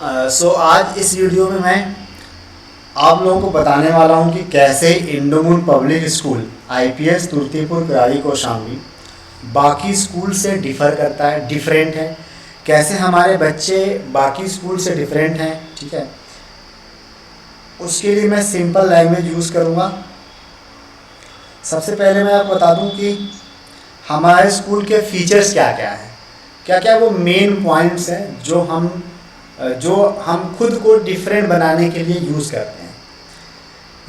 आज इस वीडियो में मैं आप लोगों को बताने वाला हूं कि कैसे इंडोमून पब्लिक स्कूल आईपीएस तुर्तीपुर करारी कौशाम्बी बाकी स्कूल से डिफरेंट है। कैसे हमारे बच्चे बाकी स्कूल से डिफरेंट हैं, ठीक है। उसके लिए मैं सिंपल लैंग्वेज यूज़ करूँगा। सबसे पहले मैं आपको बता दूं कि हमारे स्कूल के फीचर्स क्या क्या हैं, क्या क्या वो मेन पॉइंट्स हैं जो हम खुद को डिफरेंट बनाने के लिए यूज़ करते हैं।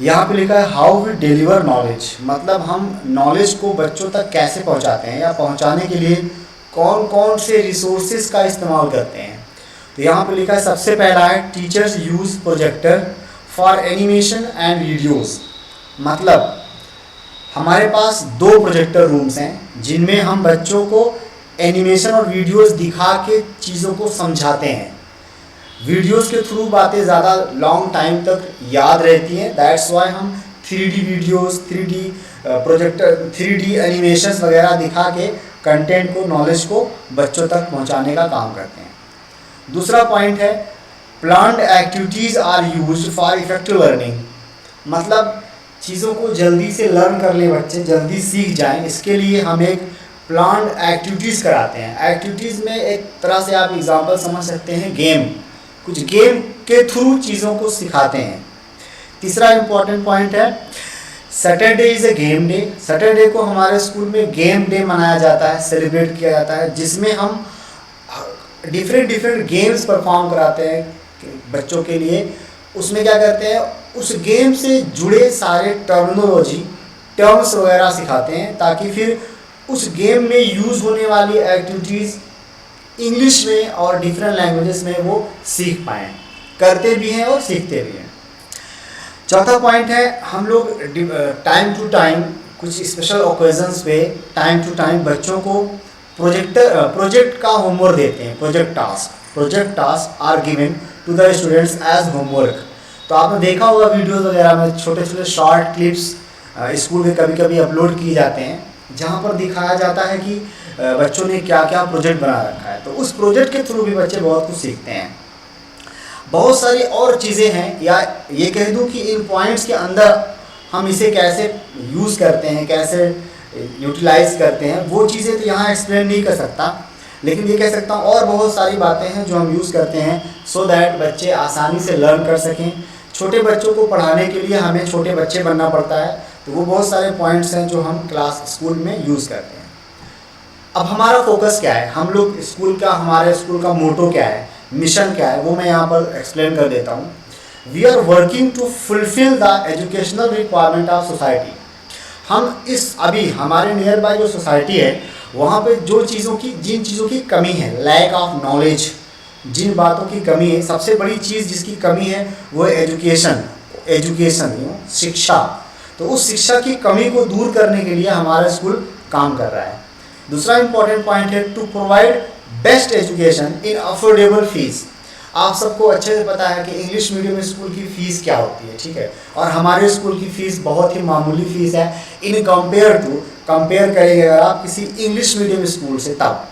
यहाँ पे लिखा है हाउ वी डिलीवर नॉलेज, मतलब हम नॉलेज को बच्चों तक कैसे पहुँचाते हैं या पहुँचाने के लिए कौन कौन से रिसोर्सेज का इस्तेमाल करते हैं। तो यहाँ पे लिखा है सबसे पहला है teachers use projector for animation and videos. मतलब हमारे पास 2 प्रोजेक्टर रूम्स हैं जिनमें हम बच्चों को एनिमेशन और वीडियोस दिखा के चीज़ों को समझाते हैं। वीडियोस के थ्रू बातें ज़्यादा लॉन्ग टाइम तक याद रहती हैं। दैट्स वाई हम 3D videos, 3D projector, 3D animations वगैरह दिखा के कंटेंट को, नॉलेज को बच्चों तक पहुंचाने का काम करते हैं। दूसरा पॉइंट है planned activities are used for effective learning. मतलब चीज़ों को जल्दी से लर्न कर ले बच्चे, जल्दी सीख जाएं, इसके लिए हम एक प्लान्ड एक्टिविटीज़ कराते हैं। एक्टिविटीज़ में एक तरह से आप एग्जांपल समझ सकते हैं गेम, कुछ गेम के थ्रू चीज़ों को सिखाते हैं। तीसरा इम्पॉर्टेंट पॉइंट है Saturday is a game day. Saturday को हमारे स्कूल में गेम डे मनाया जाता है, सेलिब्रेट किया जाता है, जिसमें हम डिफरेंट गेम्स परफॉर्म कराते हैं बच्चों के लिए। उसमें क्या करते हैं, उस गेम से जुड़े सारे टर्म्स वगैरह सिखाते हैं ताकि फिर उस गेम में यूज़ होने वाली एक्टिविटीज़ इंग्लिश में और डिफरेंट लैंग्वेजेस में वो सीख पाएँ, करते भी हैं और सीखते भी हैं। चौथा पॉइंट है हम लोग टाइम टू टाइम कुछ स्पेशल ओकेजन्स पे टाइम टू टाइम बच्चों को प्रोजेक्ट का होमवर्क देते हैं। Project task are given to the students as homework. तो आपने देखा होगा वीडियोस वगैरह में छोटे छोटे शॉर्ट क्लिप्स स्कूल में कभी कभी अपलोड किए जाते हैं जहाँ पर दिखाया जाता है कि बच्चों ने क्या क्या प्रोजेक्ट बना रखा है। तो उस प्रोजेक्ट के थ्रू भी बच्चे बहुत कुछ सीखते हैं। बहुत सारी और चीज़ें हैं, या ये कह दूँ कि इन पॉइंट्स के अंदर हम इसे कैसे यूज़ करते हैं, कैसे यूटिलाइज करते हैं, वो चीज़ें तो यहाँ एक्सप्लेन नहीं कर सकता, लेकिन ये कह सकता हूँ और बहुत सारी बातें हैं जो हम यूज़ करते हैं सो दैट बच्चे आसानी से लर्न कर सकें। छोटे बच्चों को पढ़ाने के लिए हमें छोटे बच्चे बनना पड़ता है, तो वो बहुत सारे पॉइंट्स हैं जो हम स्कूल में यूज़ करते हैं। अब हमारा फोकस क्या है, हमारे स्कूल का मोटो क्या है, मिशन क्या है, वो मैं यहाँ पर एक्सप्लेन कर देता हूँ। We are working to fulfil the educational requirement of society. हम अभी हमारे नियर बाय जो सोसाइटी है वहाँ पे जिन चीज़ों की कमी है, लैक ऑफ नॉलेज, जिन बातों की कमी है, सबसे बड़ी चीज़ जिसकी कमी है वो एजुकेशन शिक्षा। तो उस शिक्षा की कमी को दूर करने के लिए हमारा स्कूल काम कर रहा है। दूसरा इंपॉर्टेंट पॉइंट है to provide best education in affordable fees. आप सबको अच्छे से पता है कि इंग्लिश मीडियम स्कूल की फ़ीस क्या होती है, ठीक है, और हमारे स्कूल की फ़ीस बहुत ही मामूली फ़ीस है इन कंपेयर करेंगे अगर आप किसी इंग्लिश मीडियम स्कूल से तब।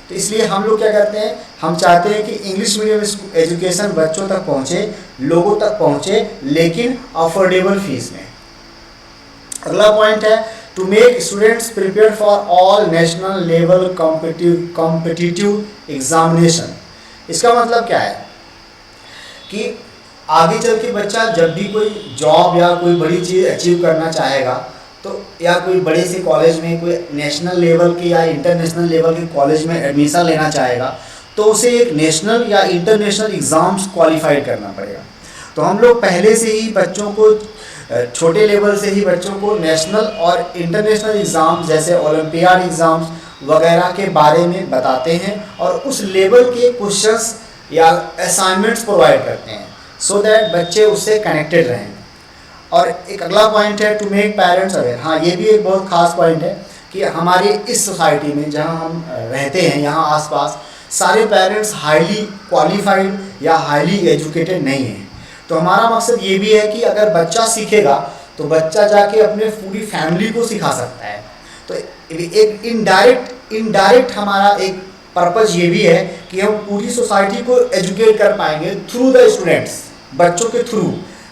तो इसलिए हम लोग क्या करते हैं, हम चाहते हैं कि इंग्लिश मीडियम एजुकेशन बच्चों तक पहुँचे, लोगों तक पहुँचे, लेकिन अफोर्डेबल फीस में। अगला पॉइंट है to make students prepare for all national level competitive examination. इसका मतलब क्या है कि आगे चल के बच्चा जब भी कोई जॉब या कोई बड़ी चीज़ अचीव करना चाहेगा, तो या कोई बड़े से कॉलेज में कोई नेशनल लेवल के या इंटरनेशनल लेवल के कॉलेज में एडमिशन लेना चाहेगा, तो उसे एक नेशनल या इंटरनेशनल एग्ज़ाम्स क्वालिफाइड करना पड़ेगा। तो हम लोग पहले से ही बच्चों को छोटे लेवल से ही बच्चों को नेशनल और इंटरनेशनल एग्ज़ाम्स जैसे ओलंपियाड एग्ज़ाम्स वगैरह के बारे में बताते हैं और उस लेवल के क्वेश्चंस या असाइनमेंट्स प्रोवाइड करते हैं सो दैट बच्चे उससे कनेक्टेड रहें। और एक अगला पॉइंट है टू मेक पेरेंट्स अवेयर। हाँ, ये भी एक बहुत खास पॉइंट है कि हमारी इस सोसाइटी में जहाँ हम रहते हैं, यहाँ आसपास सारे पेरेंट्स हाईली क्वालिफाइड या हाईली एजुकेटेड नहीं हैं। तो हमारा मकसद ये भी है कि अगर बच्चा सीखेगा तो बच्चा जाके अपने पूरी फैमिली को सिखा सकता है। तो एक इनडायरेक्ट हमारा एक पर्पज़ ये भी है कि हम पूरी सोसाइटी को एजुकेट कर पाएंगे थ्रू द स्टूडेंट्स, बच्चों के through,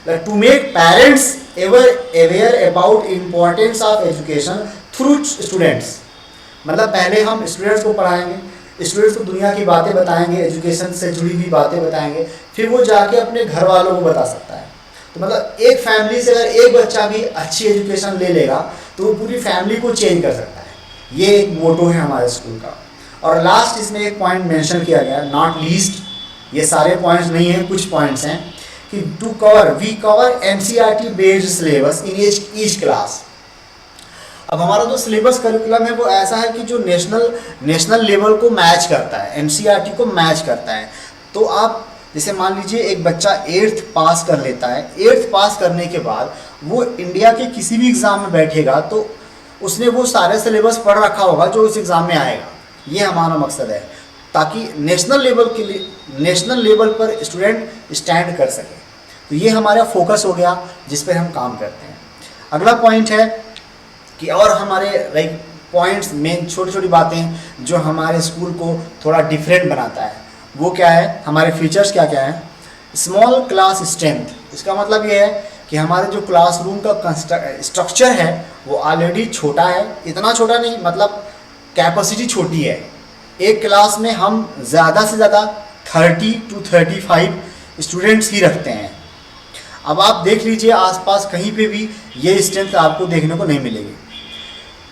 to make parents ever aware about importance of education through students. मतलब पहले हम स्टूडेंट्स को पढ़ाएंगे, स्टूडेंट्स को दुनिया की बातें बताएंगे, एजुकेशन से जुड़ी हुई बातें बताएंगे, फिर वो जाके अपने घर वालों को बता सकता है। तो मतलब एक फैमिली से अगर एक बच्चा भी अच्छी एजुकेशन ले लेगा तो वो पूरी फैमिली को चेंज कर सकता है। ये एक मोटो है हमारे स्कूल का। और लास्ट इसमें एक पॉइंट मेंशन किया गया, नॉट लीस्ट, ये सारे पॉइंट्स नहीं हैं, कुछ पॉइंट्स हैं कि we cover NCERT based syllabus in each class. अब हमारा जो सिलेबस करिकुलम है वो ऐसा है कि जो नेशनल लेवल को मैच करता है, एनसीईआरटी को मैच करता है। तो आप जैसे मान लीजिए एक बच्चा 8th पास कर लेता है, 8th पास करने के बाद वो इंडिया के किसी भी एग्ज़ाम में बैठेगा तो उसने वो सारे सिलेबस पढ़ रखा होगा जो उस एग्ज़ाम में आएगा। ये हमारा मकसद है ताकि नेशनल लेवल पर स्टूडेंट स्टैंड कर सके। तो ये हमारा फोकस हो गया जिस पर हम काम करते हैं। अगला पॉइंट है कि और हमारे पॉइंट्स मेन छोटी छोटी बातें जो हमारे स्कूल को थोड़ा डिफरेंट बनाता है वो क्या है, हमारे फीचर्स क्या क्या है। स्मॉल क्लास स्ट्रेंथ, इसका मतलब ये है कि हमारे जो क्लासरूम का स्ट्रक्चर है वो ऑलरेडी छोटा है, इतना छोटा नहीं, मतलब कैपेसिटी छोटी है। एक क्लास में हम ज़्यादा से ज़्यादा 30 to 35 स्टूडेंट्स ही रखते हैं। अब आप देख लीजिए आसपास कहीं पे भी ये स्ट्रेंथ आपको देखने को नहीं मिलेगी।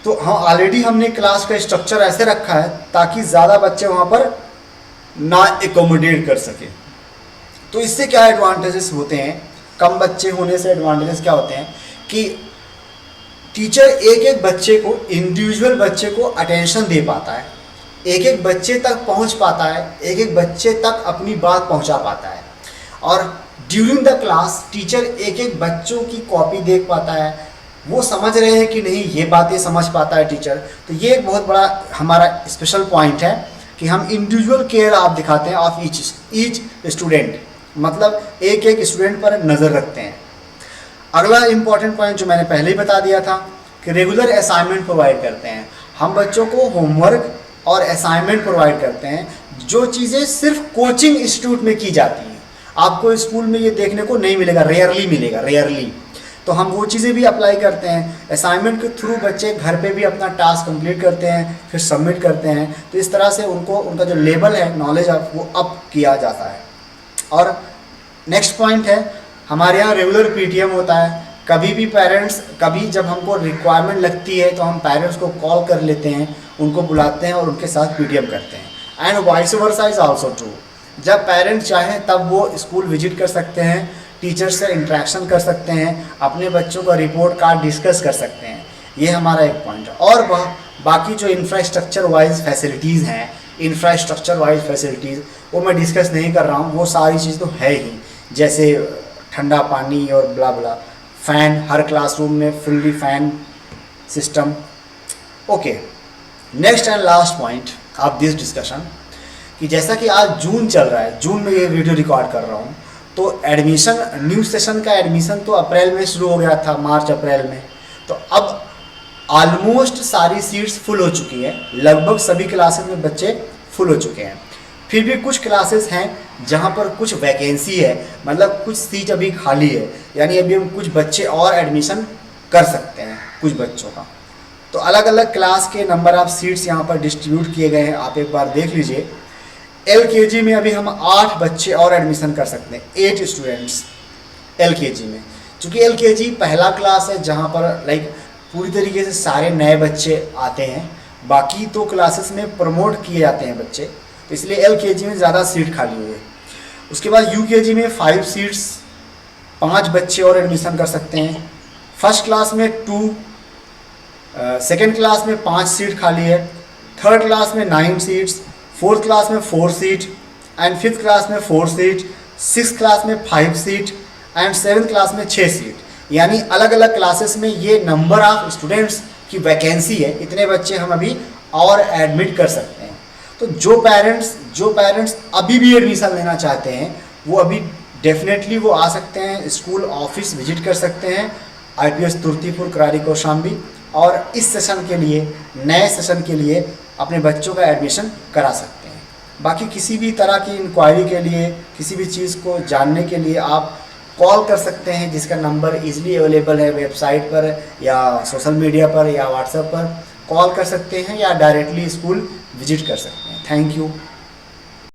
तो हाँ, ऑलरेडी हमने क्लास का स्ट्रक्चर ऐसे रखा है ताकि ज़्यादा बच्चे वहाँ पर ना एकोमोडेट कर सके। तो इससे क्या एडवांटेजेस होते हैं, कम बच्चे होने से एडवांटेजेस क्या होते हैं कि टीचर एक एक बच्चे को, इंडिविजुअल बच्चे को अटेंशन दे पाता है, एक एक बच्चे तक पहुंच पाता है, एक एक बच्चे तक अपनी बात पहुंचा पाता है। और ड्यूरिंग द क्लास टीचर एक एक बच्चों की कॉपी देख पाता है, वो समझ रहे हैं कि नहीं, ये बातें समझ पाता है टीचर। तो ये एक बहुत बड़ा हमारा स्पेशल पॉइंट है कि हम इंडिविजुअल केयर आप दिखाते हैं ऑफ ईच स्टूडेंट, मतलब एक एक स्टूडेंट पर नज़र रखते हैं। अगला इम्पॉर्टेंट पॉइंट जो मैंने पहले ही बता दिया था कि रेगुलर असाइनमेंट प्रोवाइड करते हैं। हम बच्चों को होमवर्क और असाइनमेंट प्रोवाइड करते हैं, जो चीज़ें सिर्फ कोचिंग इंस्टीट्यूट में की जाती हैं, आपको स्कूल में ये देखने को नहीं मिलेगा, रेयरली मिलेगा, रेयरली। तो हम वो चीज़ें भी अप्लाई करते हैं। असाइनमेंट के थ्रू बच्चे घर पे भी अपना टास्क कंप्लीट करते हैं, फिर सबमिट करते हैं। तो इस तरह से उनका जो लेवल है नॉलेज वो अप किया जाता है। और नेक्स्ट पॉइंट है, हमारे यहाँ रेगुलर पीटीएम होता है। कभी भी पेरेंट्स, कभी जब हमको रिक्वायरमेंट लगती है तो हम पेरेंट्स को कॉल कर लेते हैं, उनको बुलाते हैं और उनके साथ पीटीएम करते हैं। And vice versa is also true, जब पेरेंट्स चाहें तब वो स्कूल विजिट कर सकते हैं, टीचर्स से इंटरेक्शन कर सकते हैं, अपने बच्चों का रिपोर्ट कार्ड डिस्कस कर सकते हैं। ये हमारा एक पॉइंट है। और बाकी जो इंफ्रास्ट्रक्चर वाइज फैसिलिटीज़ हैं, इंफ्रास्ट्रक्चर वाइज फैसिलिटीज़ वो मैं डिस्कस नहीं कर रहा हूँ, वो सारी चीज़ तो है ही, जैसे ठंडा पानी और ब्ला ब्ला, फ़ैन हर क्लासरूम में, fully fan system. Okay, next and last point of this discussion कि जैसा कि आज जून चल रहा है, जून में ये वीडियो रिकॉर्ड कर रहा हूँ, तो एडमिशन, न्यू सेशन का एडमिशन तो अप्रैल में शुरू हो गया था, मार्च अप्रैल में। तो अब ऑलमोस्ट सारी सीट्स फुल हो चुकी हैं, लगभग सभी क्लासेस में बच्चे फुल हो चुके हैं। फिर भी कुछ क्लासेस हैं जहाँ पर कुछ वैकेंसी है, मतलब कुछ सीट अभी खाली है, यानी अभी हम कुछ बच्चे और एडमिशन कर सकते हैं कुछ बच्चों का। तो अलग अलग क्लास के नंबर ऑफ सीट्स यहाँ पर डिस्ट्रीब्यूट किए गए हैं, आप एक बार देख लीजिए। LKG में अभी हम 8 बच्चे और एडमिशन कर सकते हैं, 8 स्टूडेंट्स LKG में। चूँकि LKG पहला क्लास है जहाँ पर पूरी तरीके से सारे नए बच्चे आते हैं, बाकी तो क्लासेस में प्रमोट किए जाते हैं बच्चे, तो इसलिए LKG में ज़्यादा सीट खाली हुई है। उसके बाद UKG में 5 सीट्स, 5 बच्चे और एडमिशन कर सकते हैं। फर्स्ट क्लास में 2, सेकेंड क्लास में 5 सीट खाली है, थर्ड क्लास में 9 सीट्स, फोर्थ क्लास में 4 सीट एंड फिफ्थ क्लास में 4 सीट, सिक्स क्लास में 5 सीट एंड सेवन्थ क्लास में 6 सीट। यानी अलग अलग क्लासेस में ये नंबर ऑफ स्टूडेंट्स की वैकेंसी है, इतने बच्चे हम अभी और एडमिट कर सकते हैं। तो जो पेरेंट्स अभी भी एडमिशन लेना चाहते हैं वो अभी डेफिनेटली वो आ सकते हैं, स्कूल ऑफिस विजिट कर सकते हैं, IPS तुर्तीपुर करारी कौशाम्बी, और इस सेशन के लिए, नए सेशन के लिए अपने बच्चों का एडमिशन करा सकते हैं। बाकी किसी भी तरह की इंक्वायरी के लिए, किसी भी चीज़ को जानने के लिए आप कॉल कर सकते हैं, जिसका नंबर इजीली अवेलेबल है वेबसाइट पर या सोशल मीडिया पर या व्हाट्सएप पर कॉल कर सकते हैं या डायरेक्टली स्कूल विजिट कर सकते हैं। Thank you.